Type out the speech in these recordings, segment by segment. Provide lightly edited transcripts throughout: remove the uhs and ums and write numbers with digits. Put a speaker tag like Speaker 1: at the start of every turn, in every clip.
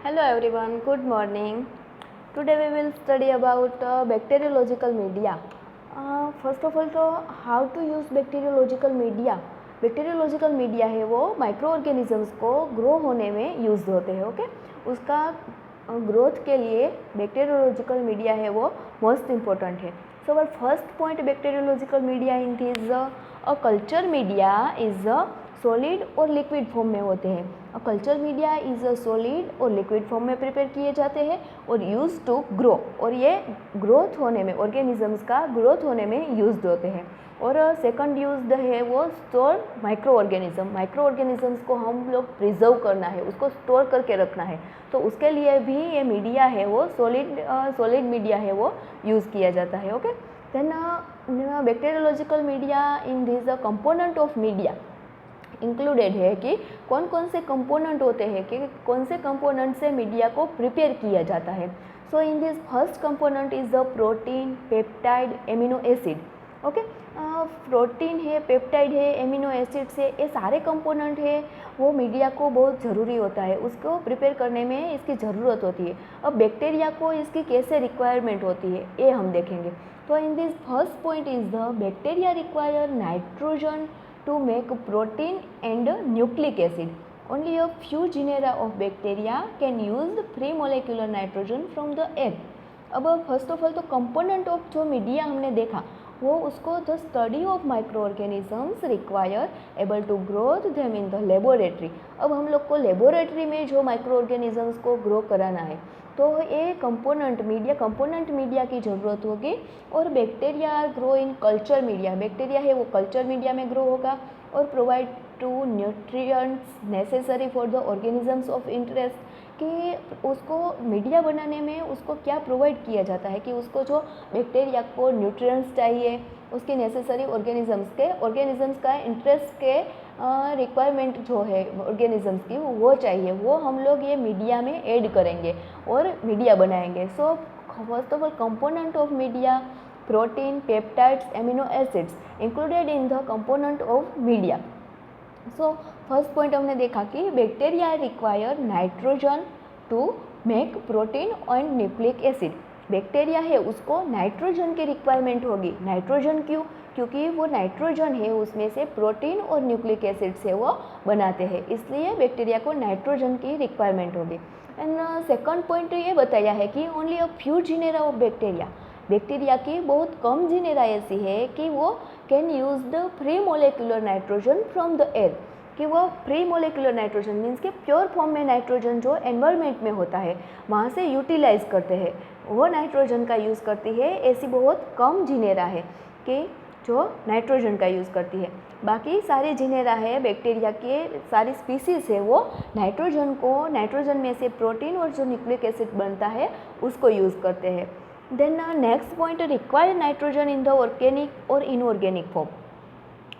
Speaker 1: Hello everyone, good morning. Today we will study about bacteriological media. First of all तो how to use bacteriological media. Bacteriological media है वो micro organisms को grow होने में use होते हैं. Okay उसका ग्रोथ के लिए बैक्टीरियोलॉजिकल मीडिया है वो मोस्ट इम्पोर्टेंट है. So our first point bacteriological media in this a culture media is a solid और लिक्विड फॉर्म में होते हैं. A culture media is a solid और लिक्विड फॉर्म में प्रिपेयर किए जाते हैं और यूज टू ग्रो, और ये ग्रोथ होने में ऑर्गेनिजम्स का ग्रोथ होने में यूज होते हैं. और सेकंड यूज है वो स्टोर माइक्रो ऑर्गेनिजम्स को हम लोग प्रिजर्व करना है, उसको स्टोर करके रखना है, तो उसके लिए भी ये मीडिया है वो सॉलिड मीडिया है वो यूज़ किया जाता है. Okay then bacteriological media in this component of media included है कि कौन कौन से कंपोनेंट होते हैं, कि कौन से कंपोनेंट से मीडिया को प्रिपेयर किया जाता है. So in this first component is the protein, peptide, amino acid. Okay protein है, पेप्टाइड है, एमिनो एसिड्स है, ये सारे कंपोनेंट है वो मीडिया को बहुत ज़रूरी होता है, उसको प्रिपेयर करने में इसकी ज़रूरत होती है. अब बैक्टीरिया को इसकी कैसे रिक्वायरमेंट होती है ये हम देखेंगे. तो इन this first point is the bacteria require nitrogen to make protein and nucleic acid. Only a few genera of bacteria can use the free molecular nitrogen from the egg. अब फर्स्ट ऑफ ऑल तो component of जो media हमने देखा वो उसको the study of microorganisms require able to growth them in the laboratory. अब हम लोग को लेबोरेटरी में जो माइक्रो ऑर्गेनिजम्स को ग्रो कराना है तो ये कंपोनेंट मीडिया की ज़रूरत होगी. और bacteria grow in culture media, bacteria है वो कल्चर मीडिया में ग्रो होगा और provide to nutrients necessary for the organisms of interest, कि उसको मीडिया बनाने में उसको क्या प्रोवाइड किया जाता है, कि उसको जो बैक्टीरिया को न्यूट्रिएंट्स चाहिए, उसके नेसेसरी ऑर्गेनिजम्स का इंटरेस्ट के रिक्वायरमेंट जो है ऑर्गेनिजम्स की वो चाहिए, वो हम लोग ये मीडिया में ऐड करेंगे और मीडिया बनाएंगे. So first of all component of media protein, peptides, amino acids included in the component of media. So first point हमने देखा कि bacteria require nitrogen to make protein and nucleic acid. Bacteria है उसको nitrogen की requirement होगी. Nitrogen क्यों? क्योंकि वो नाइट्रोजन है उसमें से प्रोटीन और न्यूक्लिक एसिड से वो बनाते हैं, इसलिए बैक्टीरिया को नाइट्रोजन की रिक्वायरमेंट होगी. एंड सेकंड पॉइंट ये बताया है कि only a few genera of bacteria की बहुत कम जीनेरा ऐसी है कि वो can use the free molecular nitrogen from the air, कि वो फ्री मोलेकुलर नाइट्रोजन मीन्स के प्योर फॉर्म में नाइट्रोजन जो एनवायरनमेंट में होता है वहाँ से यूटिलाइज करते हैं, वो नाइट्रोजन का यूज़ करती है. ऐसी बहुत कम जीनेरा है कि जो नाइट्रोजन का यूज़ करती है. बाकी सारी जीनेरा है बैक्टीरिया के, सारी स्पीसीज़ है वो नाइट्रोजन में से प्रोटीन और जो न्यूक्लिक एसिड बनता है उसको यूज़ करते हैं. Then next point require nitrogen in the organic और इनऑर्गेनिक फॉर्म.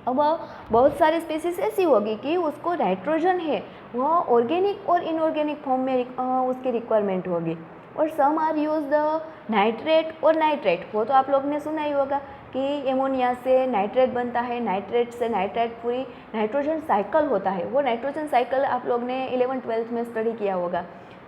Speaker 1: अब बहुत सारी स्पीसीज ऐसी होगी कि उसको नाइट्रोजन है वह ऑर्गेनिक और इनऑर्गेनिक फॉर्म में उसकी रिक्वायरमेंट होगी. और some are use the nitrate और नाइट्रेट, वो तो आप लोग ने सुना ही होगा कि एमोनिया से नाइट्रेट बनता है, नाइट्रेट से नाइट्रेट पूरी नाइट्रोजन साइकिल होता है. वो नाइट्रोजन साइकिल आप लोग ने 11th-12th में स्टडी किया होगा.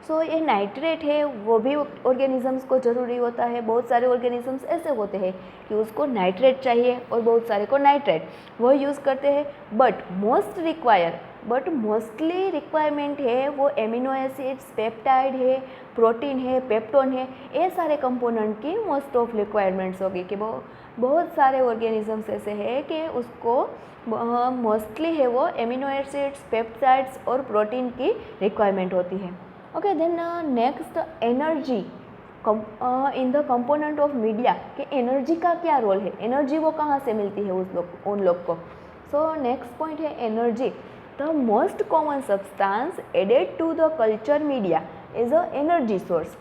Speaker 1: सो ये नाइट्रेट है वो भी ऑर्गेनिजम्स को ज़रूरी होता है. बहुत सारे ऑर्गेनिजम्स ऐसे होते हैं कि उसको नाइट्रेट चाहिए और बहुत सारे को नाइट्रेट वो यूज़ करते हैं. बट मोस्टली रिक्वायरमेंट है वो एमिनो एसिड्स, पेप्टाइड है, प्रोटीन है, पेप्टोन है, ये सारे कंपोनेंट की मोस्ट ऑफ रिक्वायरमेंट्स होगी. कि बहुत सारे ऑर्गेनिजम्स ऐसे हैं कि उसको मोस्टली है वो एमिनो एसिड्स, पेप्टाइड्स और प्रोटीन की रिक्वायरमेंट होती है. Okay then next energy in the component of media, कि एनर्जी का क्या रोल है, एनर्जी वो कहाँ से मिलती है उन लोग को. सो नेक्स्ट पॉइंट है energy. The most common substance added to the culture media is a energy source,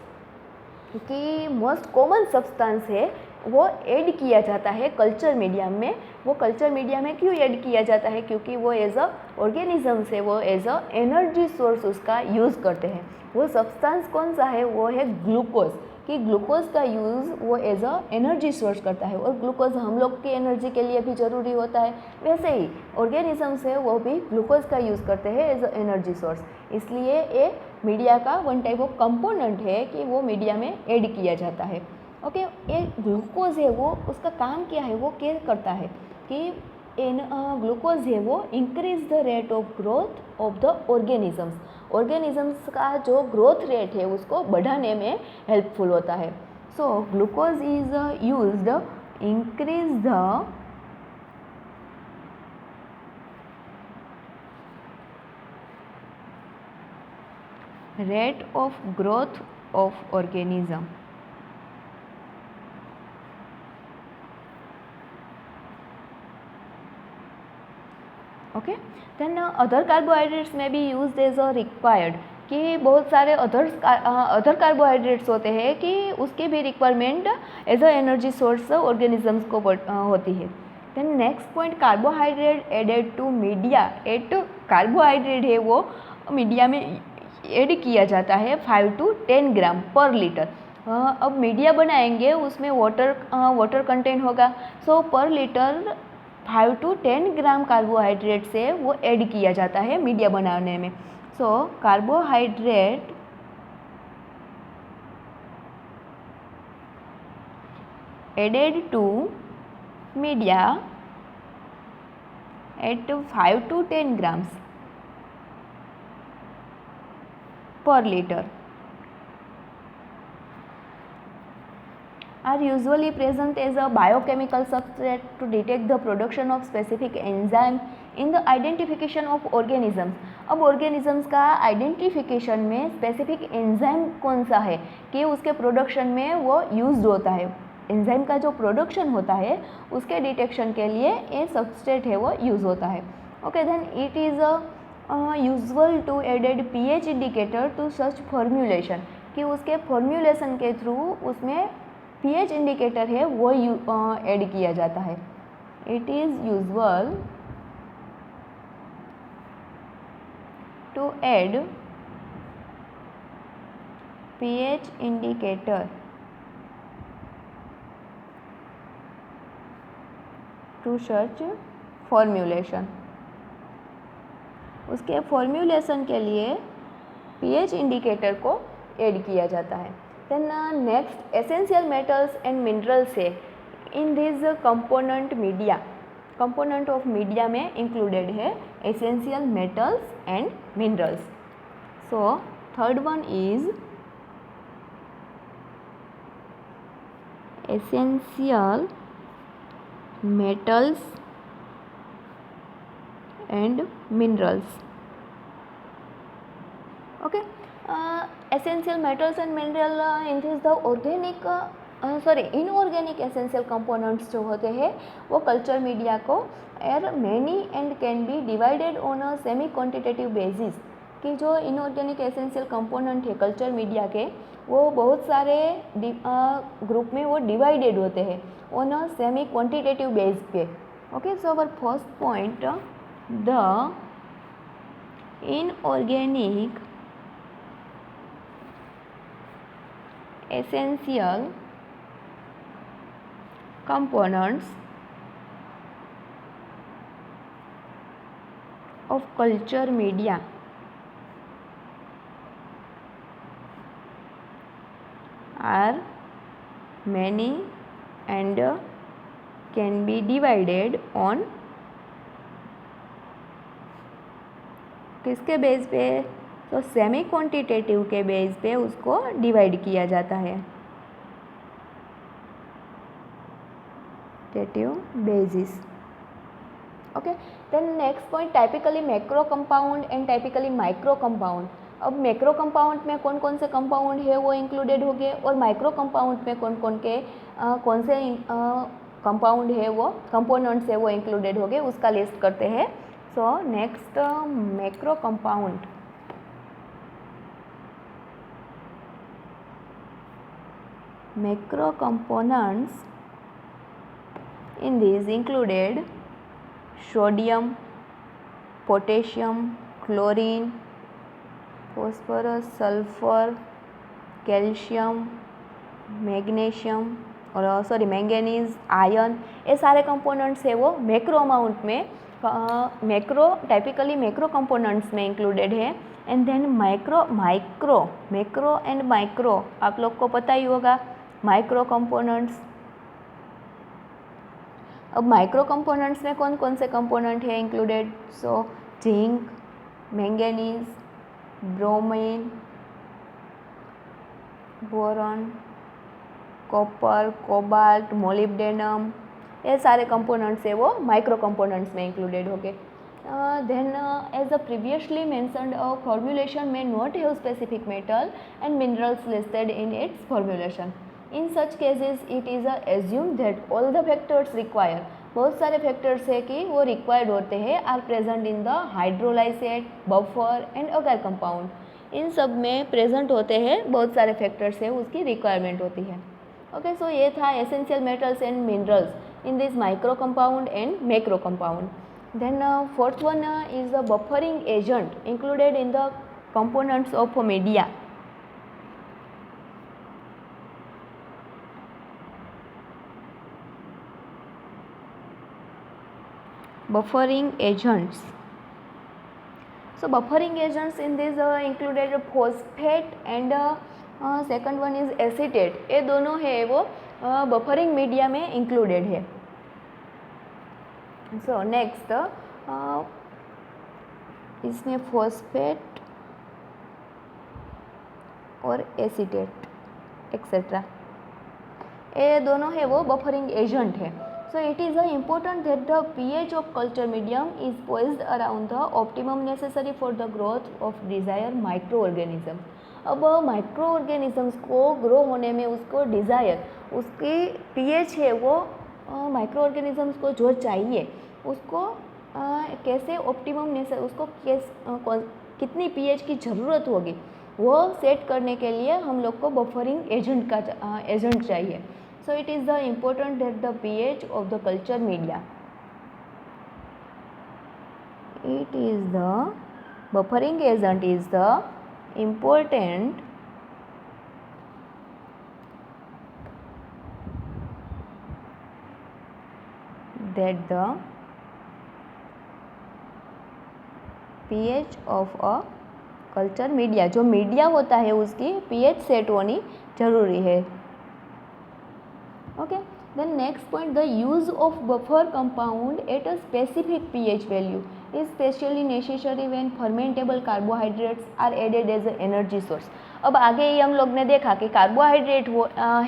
Speaker 1: कि मोस्ट कॉमन सब्सटेंस है वो ऐड किया जाता है कल्चर मीडिया में. वो कल्चर मीडिया में क्यों ऐड किया जाता है? क्योंकि वो एज अ ऑर्गेनिज्म से वो एज अ एनर्जी सोर्स उसका यूज़ करते हैं. वो सब्सटेंस कौन सा है? वो है ग्लूकोज, कि ग्लूकोज का यूज़ वो एज अ एनर्जी सोर्स करता है. और ग्लूकोज हम लोग की एनर्जी के लिए भी ज़रूरी होता है, वैसे ही ऑर्गेनिजम्स है वो भी ग्लूकोज का यूज़ करते हैं एज अ एनर्जी सोर्स. इसलिए ये मीडिया का वन टाइप ऑफ कंपोनेंट है कि वो मीडिया में ऐड किया जाता है। ओके, ये ग्लूकोज है वो उसका काम क्या है, वो क्या करता है कि इन ग्लूकोज है वो increase the rate of growth of the organisms का जो ग्रोथ रेट है उसको बढ़ाने में हेल्पफुल होता है। So glucose is used increase the rate of growth of organism. Okay, then other carbohydrates may be used as a required, कि बहुत सारे अदर कार्बोहाइड्रेट्स होते हैं कि उसकी भी requirement as a energy source organisms को होती है। Then next point, carbohydrate added to media. Carbohydrate है वो मीडिया में ऐड किया जाता है 5 to 10 ग्राम पर लीटर। अब मीडिया बनाएंगे उसमें वाटर कंटेंट होगा, सो पर लीटर 5 to 10 ग्राम कार्बोहाइड्रेट से वो ऐड किया जाता है मीडिया बनाने में। So carbohydrate added to media at 5 to 10 grams per liter are usually present as a biochemical substrate to detect the production of specific enzyme in the identification of organisms. अब organisms का identification में specific enzyme कौन सा है कि उसके production में वो यूज्ड होता है, एंजाइम का जो प्रोडक्शन होता है उसके डिटेक्शन के लिए ये सबस्ट्रेट है वो यूज़ होता है। Okay, then it is usual to added pH indicator to such formulation, कि उसके फॉर्म्यूलेशन के थ्रू उसमें पीएच इंडिकेटर है वो ऐड किया जाता है। It is usual to add pH indicator to search formulation. उसके फॉर्म्यूलेशन के लिए पीएच इंडिकेटर को ऐड किया जाता है। Then next, essential metals and minerals है in this component of media में इंक्लूडेड है essential metals and minerals. So third one is essential metals and minerals. Okay, essential metals and mineral in this the inorganic essential components जो होते हैं वो culture media को एर many and can be divided on a semi quantitative basis, कि जो inorganic essential component है culture media के वो बहुत सारे ग्रुप में वो डिवाइडेड होते हैं on a semi quantitative base पे। Okay, so our first point, the inorganic essential components of culture media are many and can be divided on किसके बेस पे, तो सेमी क्वांटिटेटिव के बेस पे उसको डिवाइड किया जाता है, basis. Okay, then next point, typically macro compound and typically micro compound. अब मैक्रो कंपाउंड में कौन कौन से कंपाउंड है वो इंक्लूडेड हो गए और माइक्रो कंपाउंड में कौन से कंपाउंड है वो कंपोनेंट्स है वो इंक्लूडेड हो गए, उसका लिस्ट करते हैं। So next, macro compound. Macro components in these included sodium, potassium, chlorine, phosphorus, sulfur, calcium, magnesium और मैंगनीज, आयरन, ये सारे कंपोनेंट्स है वो मैक्रो अमाउंट में, मैक्रो टाइपिकली मैक्रो कंपोनेंट्स में इंक्लूडेड है। And then macro and micro, आप लोग को पता ही होगा माइक्रो कंपोनेंट्स। अब माइक्रो कंपोनेंट्स में कौन कौन से कंपोनेंट है included? So zinc, manganese, bromine, boron, copper, cobalt, molybdenum, ये सारे कंपोनेंट्स है वो माइक्रो कंपोनेंट्स में इंक्लूडेड हो गए। Then as a previously mentioned formulation में not have specific metal and minerals listed in its formulation. In such cases it is assume that all the factors require, बहुत सारे factors है कि वो required होते हैं, are present in the hydrolysate, buffer and agar compound. इन सब में प्रेजेंट होते हैं, बहुत सारे फैक्टर्स है, उसकी रिक्वायरमेंट होती है। ओके, सो ये था essential metals and minerals in this micro compound and macro compound. Then fourth one is the buffering agent included in the components of media. Buffering agents. So buffering agents in this included phosphate and second one is acetate. ये दोनों है वो buffering media में included है. So next इसमें phosphate और acetate etcetera, ये दोनों है वो बफरिंग एजेंट है. So it is important that the pH of culture medium is poised around the optimum necessary for the growth of desired microorganism. अब माइक्रो ऑर्गेनिजम्स को grow होने में उसको डिज़ायर, उसकी pH है वो माइक्रो ऑर्गेनिजम्स को जो चाहिए उसको कैसे ऑप्टिमम नेसेसरी, उसको कितनी pH की ज़रूरत होगी वो सेट करने के लिए हम लोग को बफरिंग एजेंट का एजेंट चाहिए. So it is important that the pH of the culture media, it is the buffering agent is the important that the pH of a culture media, जो मीडिया होता है उसकी pH सेट होनी जरूरी है. Okay, then next point, the use of buffer compound at a specific pH value is specially necessary when fermentable carbohydrates are added as a energy source. अब आगे ही हम लोग ने देखा कि कार्बोहाइड्रेट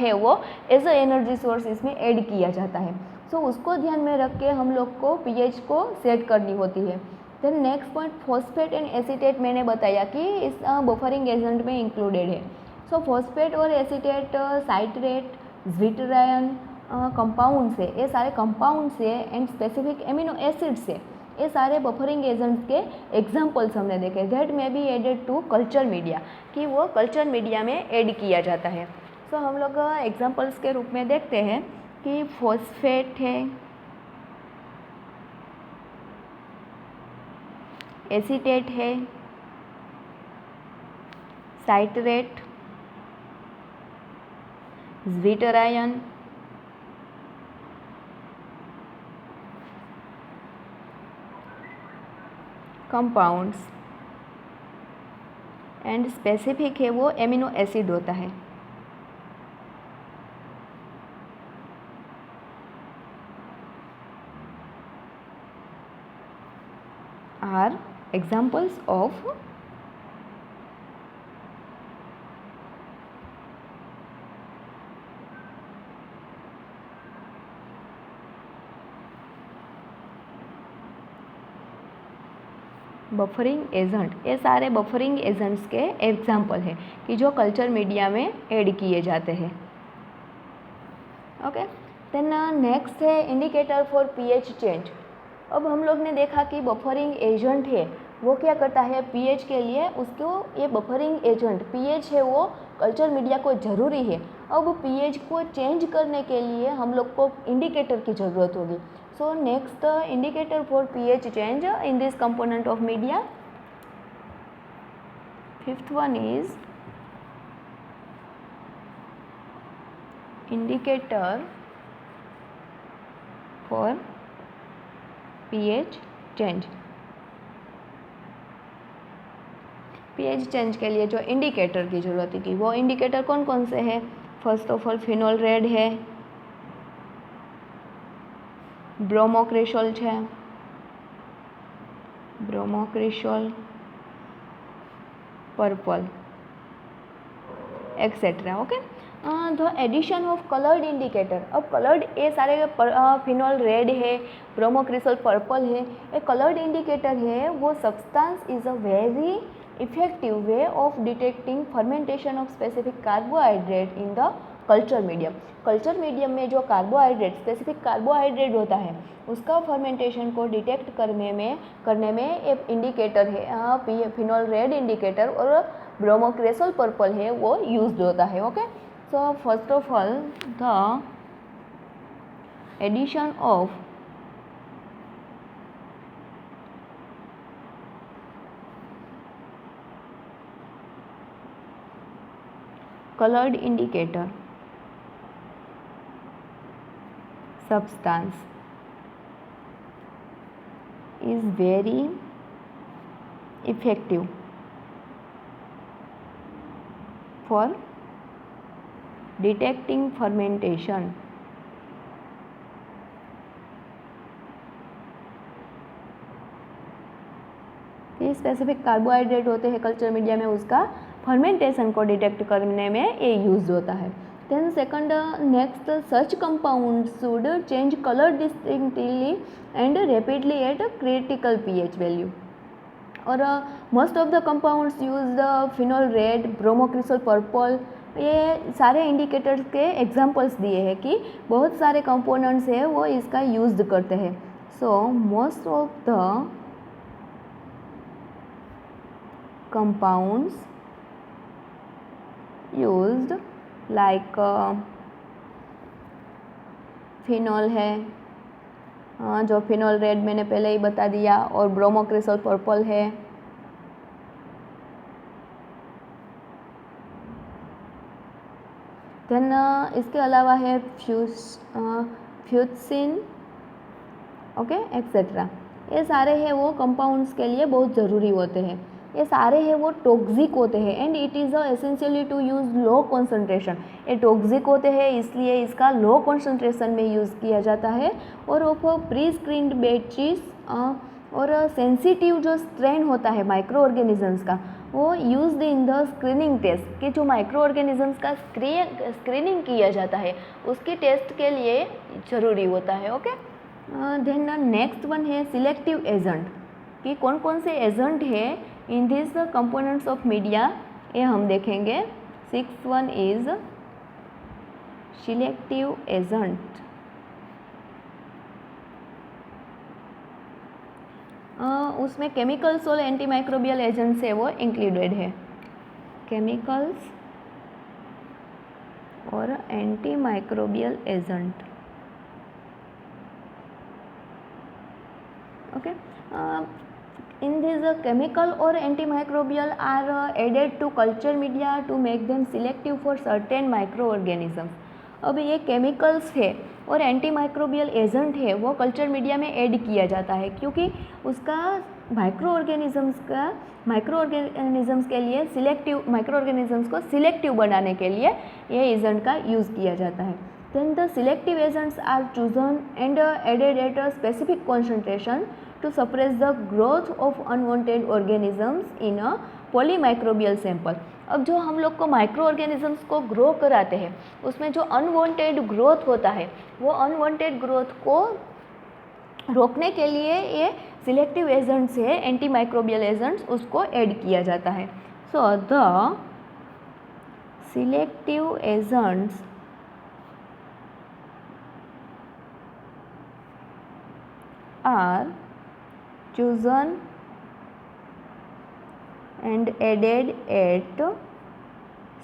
Speaker 1: है वो एज अ एनर्जी सोर्स इसमें ऐड किया जाता है. सो उसको ध्यान में रख के हम लोग को pH को सेट करनी होती है. Then next point, phosphate and acetate मैंने बताया कि इस बफरिंग एजेंट में इंक्लूडेड है. सो फॉस्फेट और एसीटेट साइट्रेट, ज्विटरायन कंपाउंड से, ये सारे कंपाउंड से एंड स्पेसिफिक एमिनो एसिड से, ये सारे बफरिंग एजेंट्स के एग्जांपल्स हमने देखे. दैट में be added to culture media, कि वो कल्चर मीडिया में ऐड किया जाता है. सो हम लोग एग्जांपल्स के रूप में देखते हैं कि फॉस्फेट है, एसीटेट है, citrate, zwitterion, compounds and specific है वो एमिनो एसिड होता है. Are examples of buffering agent. ये सारे बफरिंग एजेंट्स के एग्जाम्पल है कि जो कल्चर मीडिया में ऐड किए जाते हैं. ओके, देन नेक्स्ट है इंडिकेटर फॉर pH चेंज. अब हम लोग ने देखा कि बफरिंग एजेंट है वो क्या करता है pH के लिए, उसको ये बफरिंग एजेंट pH है वो कल्चर मीडिया को ज़रूरी है. अब pH को चेंज करने के लिए हम लोग को इंडिकेटर की ज़रूरत होगी. So next indicator for pH change in this component of media. Fifth one is indicator for pH change. PH change के लिए जो इंडिकेटर की ज़रूरत थी वो इंडिकेटर कौन कौन से हैं? First of all phenol red है, ब्रोमोक्रिसोल है, bromocresol, purple etcetera. Okay, the addition of coloured indicator. अब कलर्ड ये सारे फिनोल रेड है, ब्रोमोक्रिसोल पर्पल है, ये कलर्ड इंडिकेटर है। वो substance is a very effective way of detecting fermentation of specific carbohydrate in the culture medium. Culture medium में जो कार्बोहाइड्रेट स्पेसिफिक कार्बोहाइड्रेट होता है उसका फर्मेंटेशन को डिटेक्ट करने में एक इंडिकेटर है, फिनोल रेड इंडिकेटर और ब्रोमोक्रिसोल पर्पल है वो यूज होता है। Okay, so first of all the addition of colored indicator substance is very effective for detecting fermentation ये स्पेसिफिक कार्बोहाइड्रेट होते हैं कल्चर मीडिया में, उसका फर्मेंटेशन को डिटेक्ट करने में ये यूज होता है। Then second, next, such compound should change colour distinctly and rapidly at critical pH value. और most of the compounds use the phenol red, bromocresol purple, ये सारे इंडिकेटर्स के एग्जांपल्स दिए हैं कि बहुत सारे कंपोनेंट्स है वो इसका यूज करते हैं। So most of the compounds used like phenol है, जो फिनोल रेड मैंने पहले ही बता दिया, और ब्रोमोक्रिसोल पर्पल है। देन इसके अलावा है फ्यूटसिन, ओके एक्सेट्रा। ये सारे हैं वो कंपाउंड्स के लिए बहुत ज़रूरी होते हैं। ये सारे हैं वो टॉक्सिक होते हैं and it is essentially to use low concentration. ये टॉक्सिक होते हैं इसलिए इसका लो कॉन्सेंट्रेशन में यूज़ किया जाता है। और ऑफ प्री स्क्रीन्ड बैचेस और सेंसिटिव जो स्ट्रेन होता है माइक्रो ऑर्गेनिजम्स का वो used in the screening test, कि जो माइक्रो ऑर्गेनिजम्स का स्क्रीनिंग किया जाता है उसकी टेस्ट के लिए ज़रूरी होता है। ओके, देन नेक्स्ट वन है सिलेक्टिव एजेंट, कि कौन कौन से एजेंट है in this components of media, ये हम देखेंगे। 6 वन इज सिलेक्टिव एजेंट। उसमें केमिकल्स और एंटीमाइक्रोबियल एजेंट्स है वो इंक्लूडेड है। केमिकल्स और antimicrobial agent. Okay, in this chemical or antimicrobial are added to culture media to make them selective for certain microorganisms। अब ये केमिकल्स है और एंटीमाइक्रोबियल एजेंट है वो कल्चर मीडिया में ऐड किया जाता है क्योंकि उसका माइक्रो ऑर्गेनिजम्स के लिए माइक्रो ऑर्गेनिजम्स को सिलेक्टिव बनाने के लिए ये एजेंट का यूज़ किया जाता है। Then the selective agents are chosen and added at a specific concentration to suppress the growth of unwanted organisms in a polymicrobial sample। अब जो हम लोग को माइक्रो ऑर्गेनिजम्स को ग्रो कराते हैं उसमें जो अनवांटेड ग्रोथ होता है वो अनवांटेड ग्रोथ को रोकने के लिए ये सिलेक्टिव एजेंट्स है, एंटीमाइक्रोबियल एजेंट्स, उसको ऐड किया जाता है। So the selective agents are chosen and added at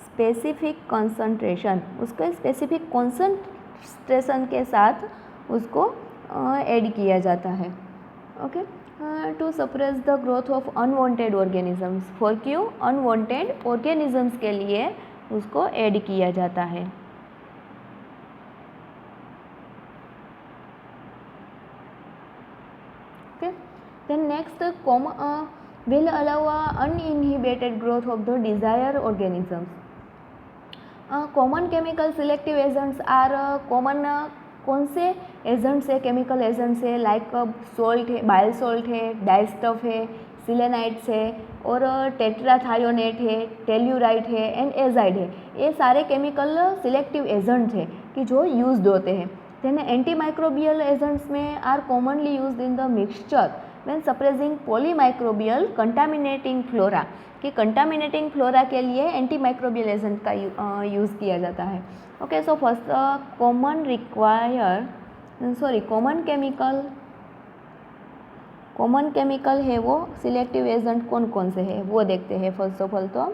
Speaker 1: specific concentration। उसके स्पेसिफिक कॉन्सेंट्रेशन के साथ उसको ऐड किया जाता है। Okay, to suppress the growth of unwanted organisms. For क्यों? अनवांटेड ऑर्गेनिजम्स के लिए उसको ऐड किया जाता है। Then next, will allow uninhibited growth of the desired organisms. Common chemical selective agents are common कौन से एजेंट्स है, केमिकल एजेंट्स है, लाइक सोल्ट है, बाइल सोल्ट है, डाइस्टफ है, सिलेनाइट्स है और टेट्राथायोनेट है, टेल्यूराइट है एंड एजाइड है. ये सारे केमिकल सिलेक्टिव एजेंट्स है कि जो यूज होते हैं. देन एंटीमाइक्रोबियल एजेंट्स में are commonly used in the mixture when suppressing polymicrobial contaminating flora, कि कंटामिनेटिंग फ्लोरा के लिए एंटीमाइक्रोबियल एजेंट का यूज़ किया जाता है. Okay, so first common chemical है वो सिलेक्टिव एजेंट कौन कौन से है वो देखते हैं. फर्स्ट ऑफ ऑल तो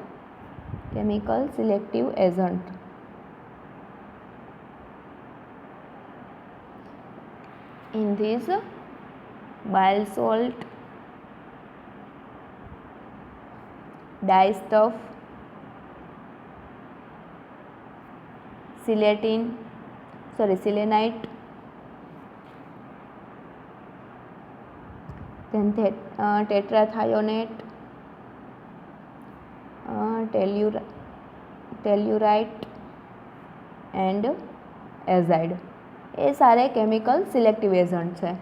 Speaker 1: chemical selective agent in this bile salt, dyestuff, selenite, then tetrathionate, tellurite and azide. ये सारे केमिकल सिलेक्टिव एजेंट्स हैं.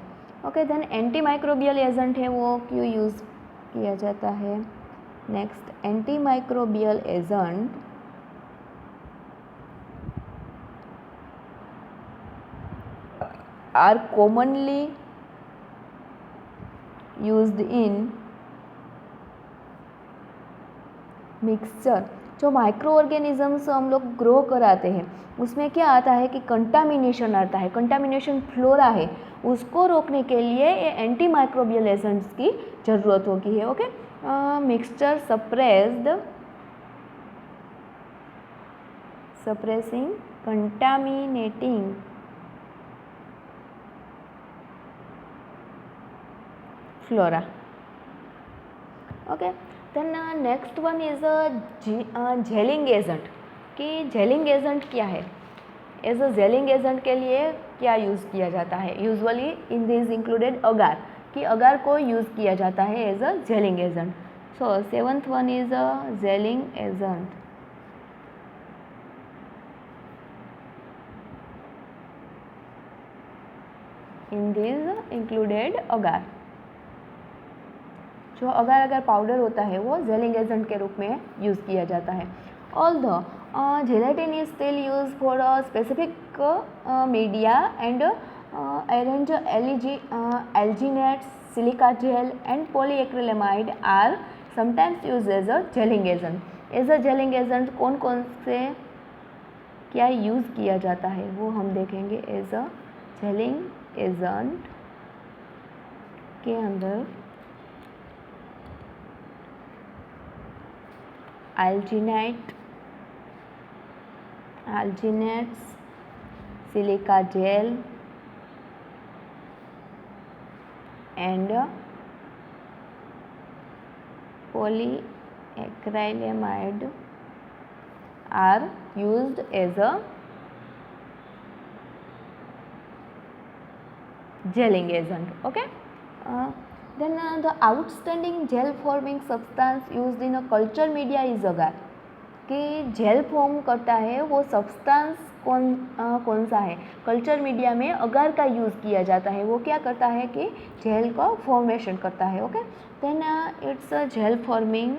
Speaker 1: ओके, देन एंटीमाइक्रोबियल एजेंट है वो क्यों यूज़ किया जाता है. Next, antimicrobial agent are commonly used in mixture. जो माइक्रो ऑर्गेनिजम्स हम लोग ग्रो कराते हैं उसमें क्या आता है कि कंटामिनेशन आता है, कंटामिनेशन फ्लोरा है, उसको रोकने के लिए ये एंटीमाइक्रोबियल एजेंट्स की ज़रूरत होगी है. Okay, mixture suppressing contaminating flora. Okay, then next one is gelling agent. कि जेलिंग एजेंट क्या है. एज अ जेलिंग एजेंट के लिए क्या यूज़ किया जाता है. Usually in this included agar, कि अगार को यूज़ किया जाता है as a gelling agent. So seventh one is a gelling agent. In this included agar. जो अगार पाउडर होता है वो जेलिंग एजेंट के रूप में यूज़ किया जाता है. Although gelatin is still used for a specific media and arrange alginates, silica gel and polyacrylamide are sometimes used as a gelling agent. As a gelling agent कौन कौन से क्या यूज़ किया जाता है वो हम देखेंगे. एज अ जेलिंग एजेंट के अंदर alginates, silica gel and polyacrylamide are used as a gelling agent. Okay, then the outstanding gel forming substance used in a culture media is agar. कि जेल फॉर्म करता है वो substance कौन सा है. Culture media में अगार का यूज़ किया जाता है. वो क्या करता है कि जेल का फॉर्मेशन करता है. Okay, then it's a gel forming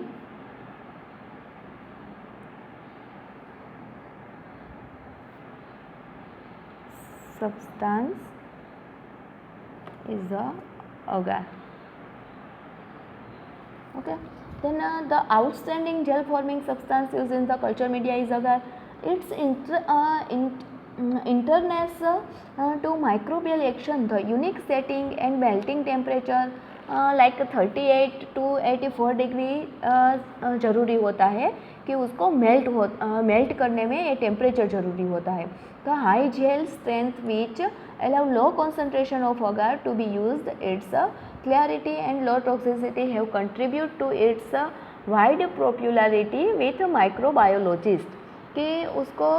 Speaker 1: substance is the agar. Okay, then the outstanding gel forming substance used in the culture media is agar. Its internals to microbial action, the unique setting and melting temperature like 38 to 84 degree ज़रूरी होता है कि उसको melt करने में ये temperature ज़रूरी होता है. The high gel strength which allow low concentration of agar to be used, its clarity and low toxicity have contributed to its wide popularity with microbiologists. कि उसको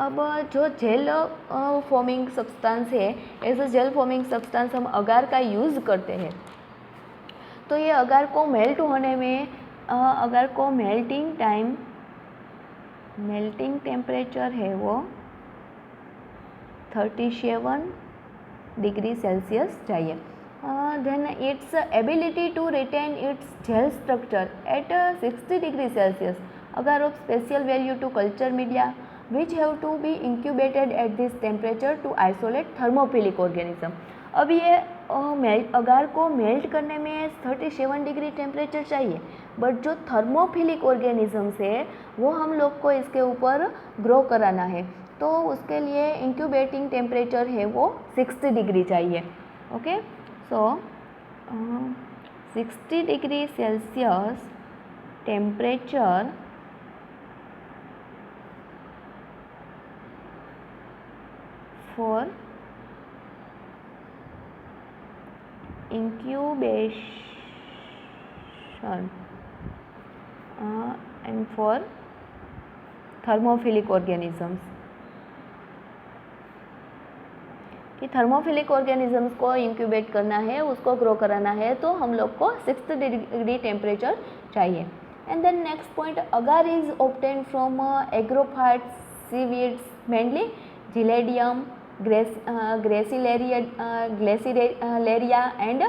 Speaker 1: अब जो जेल फॉर्मिंग सब्सटेंस है, as a gel forming substance हम agar का use करते हैं तो ये अगार को मेल्ट होने में अगार को मेल्टिंग टेम्परेचर है वो 37 डिग्री सेल्सियस चाहिए। Then its ability to retain its gel structure at 60 degree Celsius agar of special value to culture media which have to be incubated at this temperature to isolate thermophilic organism. अब ये agar को melt करने में 37 degree temperature चाहिए, but जो thermophilic organisms है वो हम लोग को इसके ऊपर ग्रो कराना है, तो उसके लिए इंक्यूबेटिंग टेम्परेचर है वो 60 डिग्री चाहिए। Okay, so 60 degree Celsius temperature for incubation and for thermophilic organisms कि थर्मोफिलिक ऑर्गेनिजम्स को इंक्यूबेट करना है, उसको ग्रो कराना है, तो हम लोग को 60 डिग्री टेम्परेचर चाहिए। And then next point, agar is obtain from agarophytes seaweeds mainly gelidium gracilaria and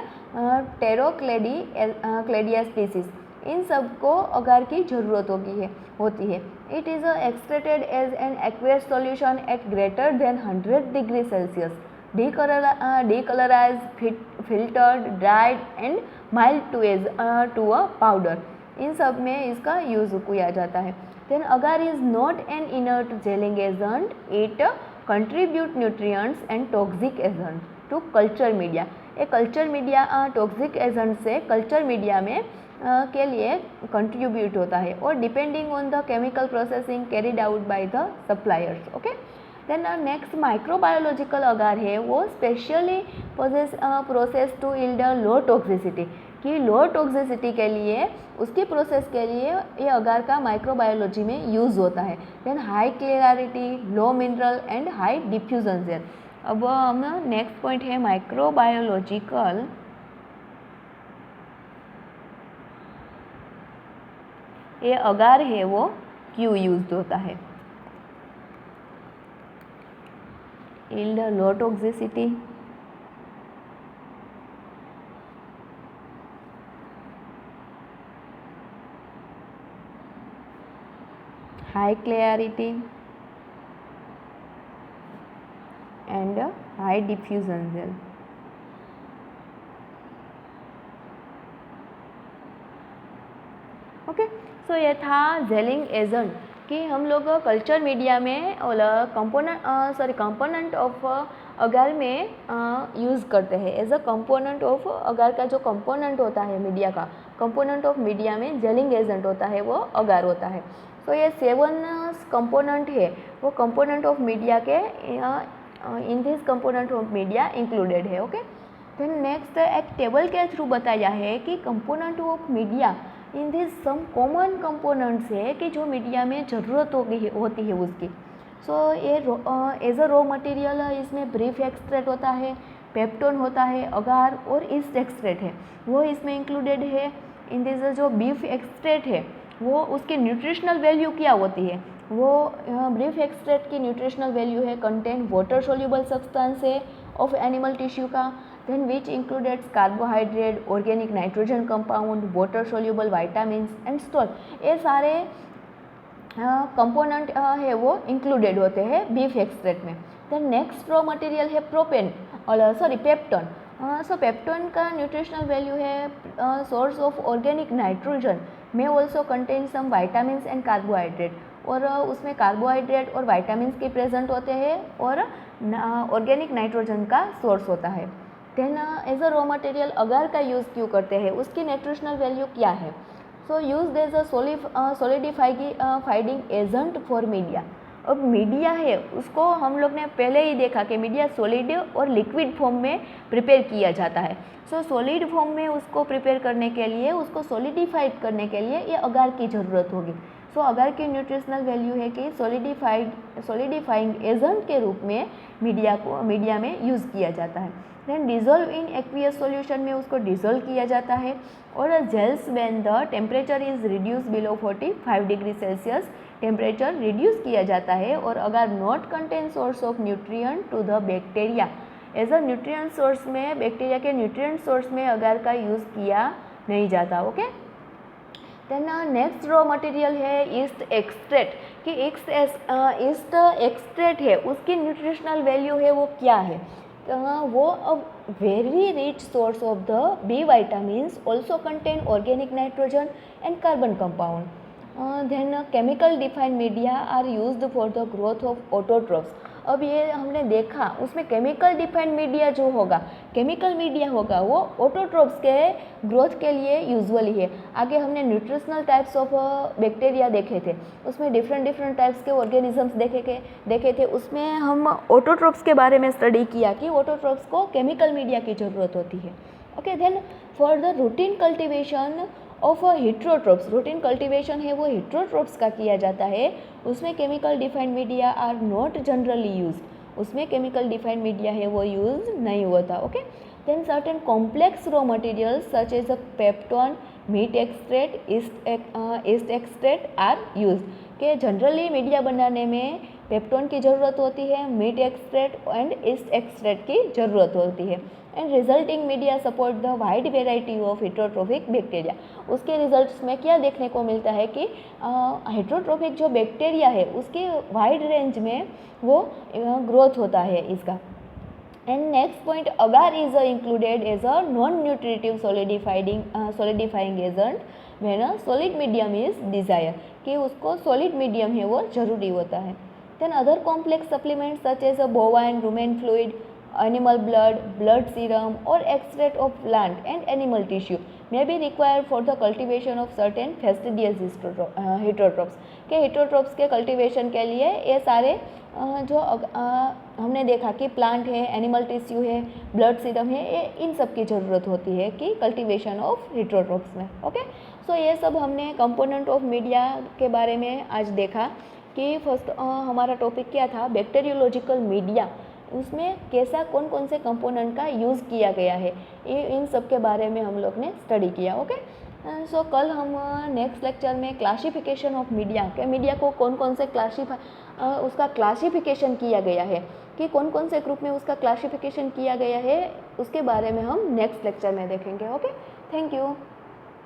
Speaker 1: pterocladia species, इन सब को अगार की ज़रूरत होती है। It is extracted as an aqueous solution at greater than 100 degree Celsius, decolorized, filtered, dried and mild to a powder, इन सब में इसका यूज़ किया जाता है। Then agar is not an inert gelling agent, it contribute nutrients and toxic agent to culture media. ये culture media toxic agent से culture media में के लिए कंट्रीब्यूट होता है और depending on the chemical processing carried out by the suppliers. Okay, then next microbiological agar है वो specially process to yield low toxicity, कि लो टॉक्सिसिटी के लिए उसकी प्रोसेस के लिए ये अगार का माइक्रोबायोलॉजी में यूज़ होता है। Then high clarity, low mineral and high diffusion gel. अब हम नेक्स्ट पॉइंट है माइक्रोबायोलॉजिकल ये अगार है वो क्यों यूज होता है। Yield low toxicity, high clarity and high diffusion gel. Okay, so ये था जेलिंग एजेंट कि हम लोग कल्चर मीडिया में कंपोनेंट ऑफ अगार में यूज़ करते हैं as a component of agar का जो कंपोनेंट होता है मीडिया का, कंपोनेंट ऑफ मीडिया में जेलिंग एजेंट होता है वो अगार होता है। तो ये 7 कंपोनेंट है वो कंपोनेंट ऑफ मीडिया के in this component of media included है। ओके, देन नेक्स्ट एक टेबल के थ्रू बताया है कि component of media in this some common components है कि जो मीडिया में ज़रूरत होती है उसकी। सो ये एज अ रॉ मटेरियल इसमें ब्रीफ एक्सट्रैक्ट होता है, पेप्टोन होता है, अगार और ईस्ट एक्सट्रैक्ट है वो इसमें इंक्लूडेड है। इन दिस जो बीफ एक्सट्रैक्ट है वो उसकी न्यूट्रिशनल वैल्यू क्या होती है, वो ब्रीफ एक्सट्रैक्ट की न्यूट्रिशनल वैल्यू है कंटेन वाटर सोल्यूबल सब्सटेंस है ऑफ एनिमल टिश्यू का, then which includes carbohydrate, organic nitrogen compound, water soluble vitamins and salt। ये सारे कंपोनेंट है वो इंक्लूडेड होते हैं बीफ एक्सट्रैक्ट में। देन नेक्स्ट रॉ मटेरियल है प्रोपेन पेप्टोन। सो पेप्टोन का न्यूट्रिशनल वैल्यू है सोर्स ऑफ ऑर्गेनिक नाइट्रोजन में also contain some vitamins and carbohydrate, और उसमें कार्बोहाइड्रेट और वाइटामिन्स के प्रेजेंट होते हैं और ऑर्गेनिक नाइट्रोजन का सोर्स होता है। Then as a raw material agar का यूज़ क्यों करते हैं, उसकी न्यूट्रिशनल वैल्यू क्या है। So use as a solidifying agent for media. अब मीडिया है उसको हम लोग ने पहले ही देखा कि मीडिया सॉलिड और लिक्विड फॉर्म में प्रिपेयर किया जाता है। सो सॉलिड फॉर्म में उसको प्रिपेयर करने के लिए, उसको सॉलिडिफाइड करने के लिए ये अगार की ज़रूरत होगी। सो अगर की न्यूट्रिशनल वैल्यू है कि सॉलिडिफाइंग एजेंट के रूप में मीडिया में यूज़ किया जाता है। Then dissolve in aqueous solution में उसको डिज़ोल्व किया जाता है। और gels when the temperature is reduce below 45 degree Celsius, temperature reduce किया जाता है। और agar not contain source of nutrient to the bacteria, as a nutrient source में बैक्टीरिया के न्यूट्रिएंट सोर्स में अगर का यूज़ किया नहीं जाता। Okay, then next raw material है ईस्ट एक्सट्रैक्ट कि ईस्ट एक्सट्रैक्ट है उसकी न्यूट्रिशनल वैल्यू है वो क्या है, वो a very rich source of the B vitamins, also contain organic nitrogen and carbon compound. Then chemical defined media are used for the growth of autotrophs. अब ये हमने देखा उसमें केमिकल डिफाइंड मीडिया जो होगा, केमिकल मीडिया होगा वो autotrophs के ग्रोथ के लिए यूजुअली है। आगे हमने न्यूट्रिशनल टाइप्स ऑफ बैक्टीरिया देखे थे, उसमें डिफरेंट टाइप्स के ऑर्गेनिजम्स देखे थे। उसमें हम ऑटोट्रोफ्स के बारे में स्टडी किया कि ऑटोट्रोफ्स को केमिकल मीडिया की ज़रूरत होती है। Okay, then for the routine cultivation of heterotrophs, routine cultivation है वो हेट्रोट्रोप्स का किया जाता है, उसमें chemical defined media are not generally use, उसमें केमिकल डिफाइंड मीडिया है वो यूज़ नहीं होता। Okay, then certain complex raw materials such as a peptone, meat extract, yeast extract are use के जनरली मीडिया बनाने में पेप्टोन की ज़रूरत होती है, meat extract and yeast extract की ज़रूरत होती है। And resulting media support the wide variety of heterotrophic bacteria. उसके रिजल्ट्स में क्या देखने को मिलता है कि हेट्रोट्रोफिक जो बैक्टीरिया है उसके वाइड रेंज में वो ग्रोथ होता है इसका। And next point, agar is included as a non nutritive solidifying agent when a solid medium is desire, कि उसको सॉलिड मीडियम है वो जरूरी होता है। Then other complex supplements such as a bovine rumen fluid, animal blood serum or extract of plant and animal tissue may be required for the cultivation of certain fastidious heterotrophs। के heterotrophs के cultivation के लिए ये सारे जो हमने देखा कि प्लांट है, एनिमल टिश्यू है, ब्लड सीरम है, ये इन सब की ज़रूरत होती है कि कल्टीवेशन ऑफ हेट्रोट्रोप्स में। ओके, सो ये सब हमने कंपोनेंट ऑफ मीडिया के बारे में आज देखा कि फर्स्ट हमारा टॉपिक क्या था, बैक्टीरियोलॉजिकल मीडिया, उसमें कैसा कौन कौन से कंपोनेंट का यूज़ किया गया है, ये इन सब के बारे में हम लोग ने स्टडी किया। ओके, सो कल हम नेक्स्ट लेक्चर में क्लासिफिकेशन ऑफ मीडिया के मीडिया को कौन कौन से उसका क्लासिफिकेशन किया गया है कि कौन कौन से ग्रुप में उसका क्लासिफिकेशन किया गया है, उसके बारे में हम नेक्स्ट लेक्चर में देखेंगे। Okay, thank you.